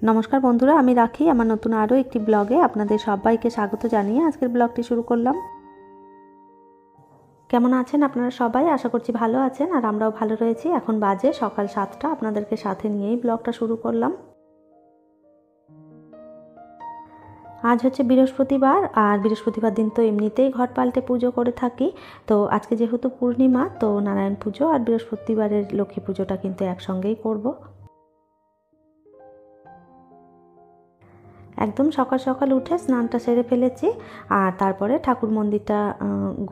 নমস্কার বন্ধুরা, আমি রাখি আমার নতুন আরও একটি ব্লগে আপনাদের সবাইকে স্বাগত জানিয়ে আজকের ব্লগটি শুরু করলাম। কেমন আছেন আপনারা সবাই? আশা করছি ভালো আছেন, আর আমরাও ভালো রয়েছি। এখন বাজে সকাল 7টা, আপনাদেরকে সাথে নিয়েই ব্লগটা শুরু করলাম। আজ হচ্ছে বৃহস্পতিবার, আর বৃহস্পতিবার দিন তো এমনিতেই ঘট পাল্টে পুজো করে থাকি। তো আজকে যেহেতু পূর্ণিমা, তো নারায়ণ পুজো আর বৃহস্পতিবারের লক্ষ্মী পুজোটা কিন্তু একসঙ্গেই করব। একদম সকাল সকাল উঠে স্নানটা সেরে ফেলেছি, আর তারপরে ঠাকুর মন্দিরটা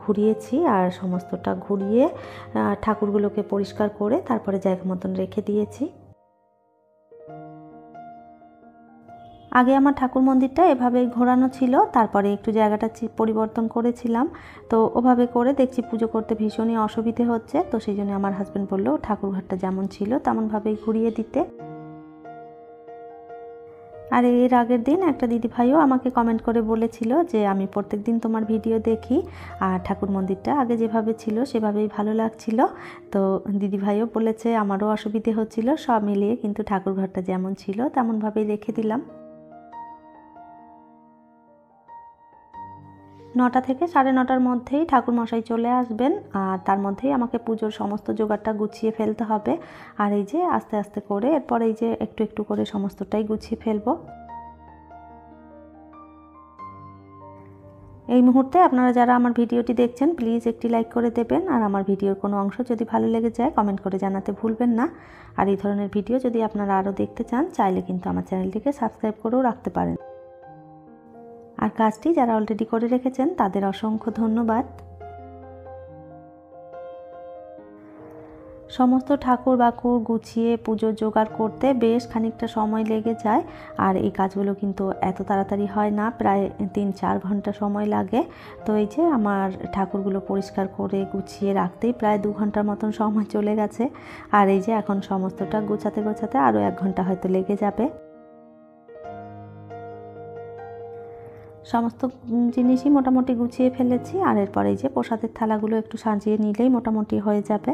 ঘুরিয়েছি, আর সমস্তটা ঘুরিয়ে ঠাকুরগুলোকে পরিষ্কার করে তারপরে জায়গা মতন রেখে দিয়েছি। আগে আমার ঠাকুর মন্দিরটা এভাবেই ঘোরানো ছিল, তারপরে একটু জায়গাটা পরিবর্তন করেছিলাম। তো ওভাবে করে দেখছি পুজো করতে ভীষণই অসুবিধে হচ্ছে, তো সেই জন্য আমার হাজব্যান্ড বললো ঠাকুর ঘরটা যেমন ছিল তেমনভাবেই ঘুরিয়ে দিতে। আর এর আগের দিন একটা দিদিভাইও আমাকে কমেন্ট করে বলেছিল যে আমি প্রত্যেক দিন তোমার ভিডিও দেখি, আর ঠাকুর মন্দিরটা আগে যেভাবে ছিল সেভাবেই ভালো লাগছিল। তো দিদিভাইও বলেছে আমারও অসুবিধে হচ্ছিল, সব মিলিয়ে কিন্তু ঠাকুর ঘরটা যেমন ছিল তেমনভাবেই রেখে দিলাম। 9টা থেকে 9:30টার মধ্যেই ঠাকুর মশাই চলে আসবেন, আর তার মধ্যেই আমাকে পুজোর সমস্ত জোগাড়টা গুছিয়ে ফেলতে হবে। আর এই যে আস্তে আস্তে করে এরপর এই যে একটু একটু করে সমস্তটাই গুছিয়ে ফেলবো। এই মুহূর্তে আপনারা যারা আমার ভিডিওটি দেখছেন প্লিজ একটি লাইক করে দেবেন, আর আমার ভিডিওর কোনো অংশ যদি ভালো লেগে যায় কমেন্ট করে জানাতে ভুলবেন না। আর এই ধরনের ভিডিও যদি আপনারা আরও দেখতে চান চাইলে কিন্তু আমার চ্যানেলটিকে সাবস্ক্রাইব করেও রাখতে পারেন। আর কাজটি যারা অলরেডি করে রেখেছেন তাদের অসংখ্য ধন্যবাদ। সমস্ত ঠাকুর বাকুর গুছিয়ে পুজোর জোগাড় করতে বেশ খানিকটা সময় লেগে যায়, আর এই কাজগুলো কিন্তু এত তাড়াতাড়ি হয় না, প্রায় 3-4 ঘন্টা সময় লাগে। তো এই যে আমার ঠাকুরগুলো পরিষ্কার করে গুছিয়ে রাখতেই প্রায় 2 ঘন্টার মতন সময় চলে গেছে। আর এই যে এখন সমস্তটা গোছাতে গোছাতে আরও 1 ঘন্টা হয়তো লেগে যাবে। সমস্ত জিনিসই মোটামুটি গুছিয়ে ফেলেছি, আর এরপরে এই যে প্রসাদের থালাগুলো একটু সাজিয়ে নিলেই মোটামুটি হয়ে যাবে।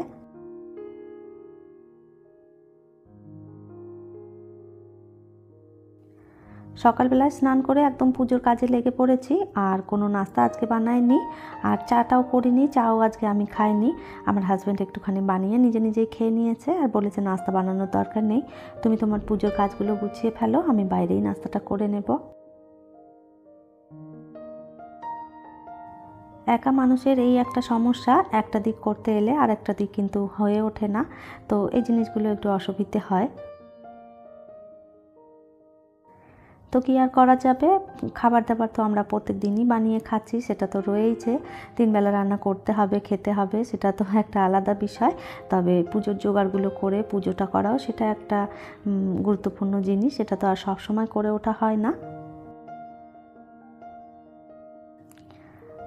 সকালবেলায় স্নান করে একদম পুজোর কাজে লেগে পড়েছি, আর কোনো নাস্তা আজকে বানাইনি, আর চাটাও করিনি, চাও আজকে আমি খাইনি। আমার হাজব্যান্ড একটুখানি বানিয়ে নিজে নিজেই খেয়ে নিয়েছে, আর বলেছে নাস্তা বানানোর দরকার নেই, তুমি তোমার পুজোর কাজগুলো গুছিয়ে ফেলো, আমি বাইরেই নাস্তাটা করে নেব। একা মানুষের এই একটা সমস্যা, একটা দিক করতে এলে আর একটা দিক কিন্তু হয়ে ওঠে না, তো এই জিনিসগুলো একটু অসুবিধে হয়। তো কী আর করা যাবে, খাবার দাবার তো আমরা প্রত্যেক দিনই বানিয়ে খাচ্ছি, সেটা তো রয়েইছে। 3 বেলা রান্না করতে হবে, খেতে হবে, সেটা তো একটা আলাদা বিষয়। তবে পুজোর জোগাড়গুলো করে পুজোটা করাও সেটা একটা গুরুত্বপূর্ণ জিনিস, সেটা তো আর সবসময় করে ওঠা হয় না।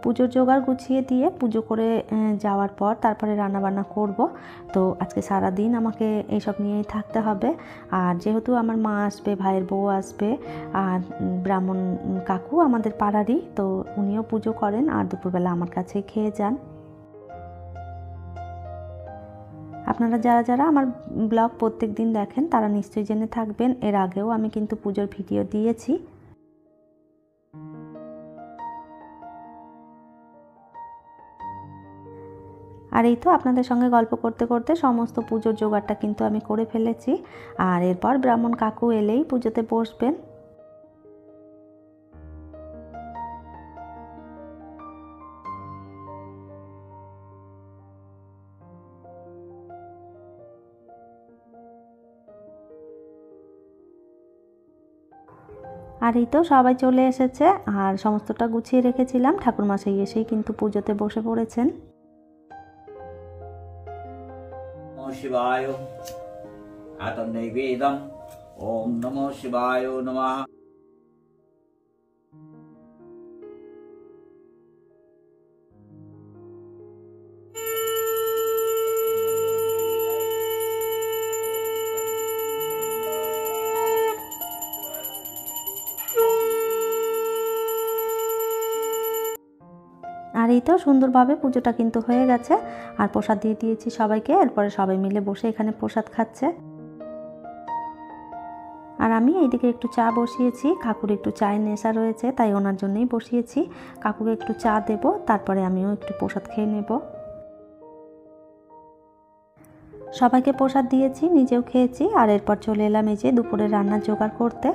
পুজোর জোগাড় গুছিয়ে দিয়ে পুজো করে যাওয়ার পর তারপরে রান্নাবান্না করব। তো আজকে সারা দিন আমাকে এইসব নিয়েই থাকতে হবে। আর যেহেতু আমার মা আসবে, ভাইয়ের বউ আসবে, আর ব্রাহ্মণ কাকু আমাদের পাড়ারই, তো উনিও পুজো করেন, আর দুপুরবেলা আমার কাছেই খেয়ে যান। আপনারা যারা যারা আমার ব্লগ প্রত্যেক দিন দেখেন তারা নিশ্চয়ই জেনে থাকবেন, এর আগেও আমি কিন্তু পুজোর ভিডিও দিয়েছি। আর এই তো আপনাদের সঙ্গে গল্প করতে করতে সমস্ত পুজোর জোগাড়টা কিন্তু আমি করে ফেলেছি, আর এরপর ব্রাহ্মণ কাকু এলেই পুজোতে বসবেন। আর এই তো সবাই চলে এসেছে, আর সমস্তটা গুছিয়ে রেখেছিলাম, ঠাকুরমশাই এসেই কিন্তু পুজোতে বসে পড়েছেন। শিবায় আতম নৈবেদম ওম নমো শিবায় নমঃ। আর এই তো সুন্দরভাবে পুজোটা কিন্তু হয়ে গেছে, আর প্রসাদ দিয়ে দিয়েছি সবাইকে, এরপরে সবাই মিলে বসে এখানে প্রসাদ খাচ্ছে। আর আমি এইদিকে একটু চা বসিয়েছি। কাকুর একটু চায়ের নেশা রয়েছে, তাই ওনার জন্যই বসিয়েছি। কাকুকে একটু চা দেব, তারপরে আমিও একটু প্রসাদ খেয়ে নেব। সবাইকে প্রসাদ দিয়েছি, নিজেও খেয়েছি। আর এরপর চলে এলাম এই যে দুপুরে রান্নার জোগাড় করতে।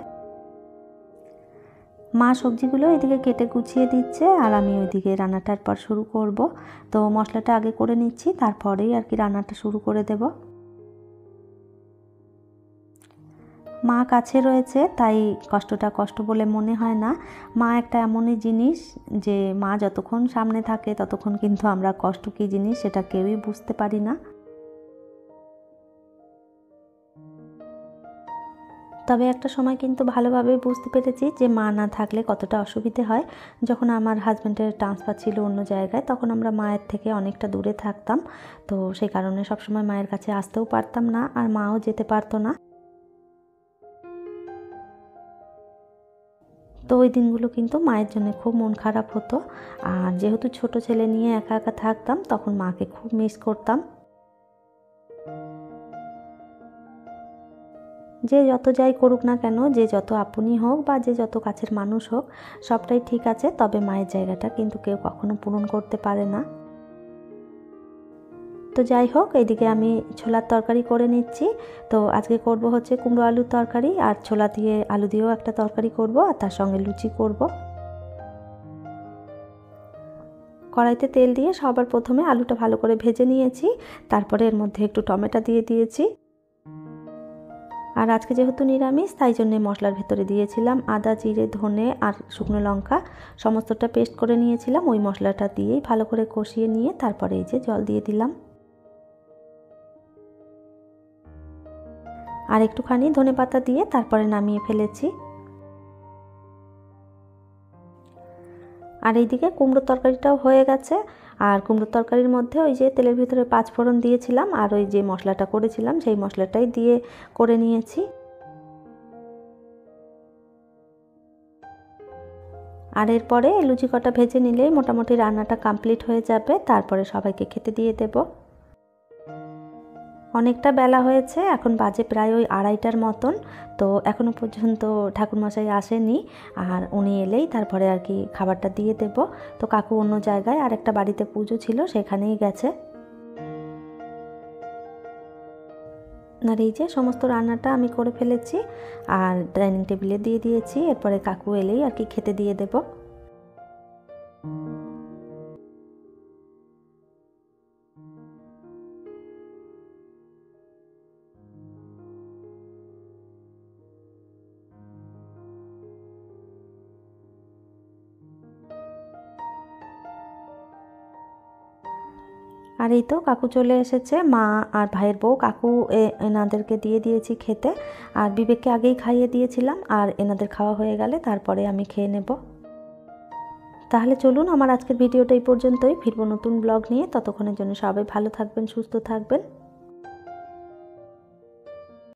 মা সবজিগুলো এদিকে কেটে গুছিয়ে দিচ্ছে, আর আমি ওইদিকে রান্নাটার পর শুরু করব। তো মশলাটা আগে করে নিচ্ছি, তারপরেই আর কি রান্নাটা শুরু করে দেব। মা কাছে রয়েছে, তাই কষ্টটা কষ্ট বলে মনে হয় না। মা একটা এমনই জিনিস যে মা যতক্ষণ সামনে থাকে ততক্ষণ কিন্তু আমরা কষ্ট কী জিনিস সেটা কেউই বুঝতে পারি না। তবে একটা সময় কিন্তু ভালোভাবে বুঝতে পেরেছি যে মা না থাকলে কতটা অসুবিধে হয়। যখন আমার হাজব্যান্ডের ট্রান্সফার ছিল অন্য জায়গায়, তখন আমরা মায়ের থেকে অনেকটা দূরে থাকতাম। তো সেই কারণে সবসময় মায়ের কাছে আসতেও পারতাম না, আর মাও যেতে পারতো না। তো ওই দিনগুলো কিন্তু মায়ের জন্য খুব মন খারাপ হতো। আর যেহেতু ছোট ছেলে নিয়ে একা একা থাকতাম, তখন মাকে খুব মিস করতাম। যে যত যাই করুক না কেন, যে যত আপনই হোক বা যে যত কাছের মানুষ হোক, সবটাই ঠিক আছে, তবে মায়ের জায়গাটা কিন্তু কেউ কখনো পূরণ করতে পারে না। তো যাই হোক, এইদিকে আমি ছোলার তরকারি করে নিচ্ছি। তো আজকে করব হচ্ছে কুমড়ো আলুর তরকারি, আর ছোলা দিয়ে আলু দিয়েও একটা তরকারি করব, আর তার সঙ্গে লুচি করব। কড়াইতে তেল দিয়ে সবার প্রথমে আলুটা ভালো করে ভেজে নিয়েছি, তারপরে এর মধ্যে একটু টমেটো দিয়ে দিয়েছি। আর আজকে যেহেতু নিরামিষ, তাই জন্যে মশলার ভেতরে দিয়েছিলাম আদা, জিরে, ধনে আর শুকনো লঙ্কা, সমস্তটা পেস্ট করে নিয়েছিলাম। ওই মশলাটা দিয়েই ভালো করে কষিয়ে নিয়ে তারপরে এই যে জল দিয়ে দিলাম। আর একটুখানি ধনেপাতা দিয়ে তারপরে নামিয়ে ফেলেছি। আর এইদিকে কুমড়োর তরকারিটাও হয়ে গেছে। আর কুমড়োর তরকারির মধ্যে ওই যে তেলের ভিতরে 5 ফোড়ন দিয়েছিলাম, আর ওই যে মশলাটা করেছিলাম সেই মশলাটাই দিয়ে করে নিয়েছি। আর এরপরে লুচি কটা ভেজে নিলেই মোটামুটি রান্নাটা কমপ্লিট হয়ে যাবে। তারপরে সবাইকে খেতে দিয়ে দেব। অনেকটা বেলা হয়েছে, এখন বাজে প্রায় ওই 2:30টার মতন। তো এখনও পর্যন্ত ঠাকুরমশাই আসেনি, আর উনি এলেই তারপরে আর কি খাবারটা দিয়ে দেব। তো কাকু অন্য জায়গায় আর একটা বাড়িতে পুজো ছিল, সেখানেই গেছে। আর এই যে সমস্ত রান্নাটা আমি করে ফেলেছি, আর ডাইনিং টেবিলে দিয়ে দিয়েছি। এরপরে কাকু এলেই আর কি খেতে দিয়ে দেব। আর এই তো কাকু চলে এসেছে, মা আর ভাইয়ের বউ। কাকু এনাদেরকে দিয়ে দিয়েছি খেতে, আর বিবেককে আগেই খাইয়ে দিয়েছিলাম। আর এনাদের খাওয়া হয়ে গেলে তারপরে আমি খেয়ে নেব। তাহলে চলুন, আমার আজকের ভিডিওটা এই পর্যন্তই। ফিরবো নতুন ব্লগ নিয়ে। ততক্ষণের জন্য সবাই ভালো থাকবেন, সুস্থ থাকবেন।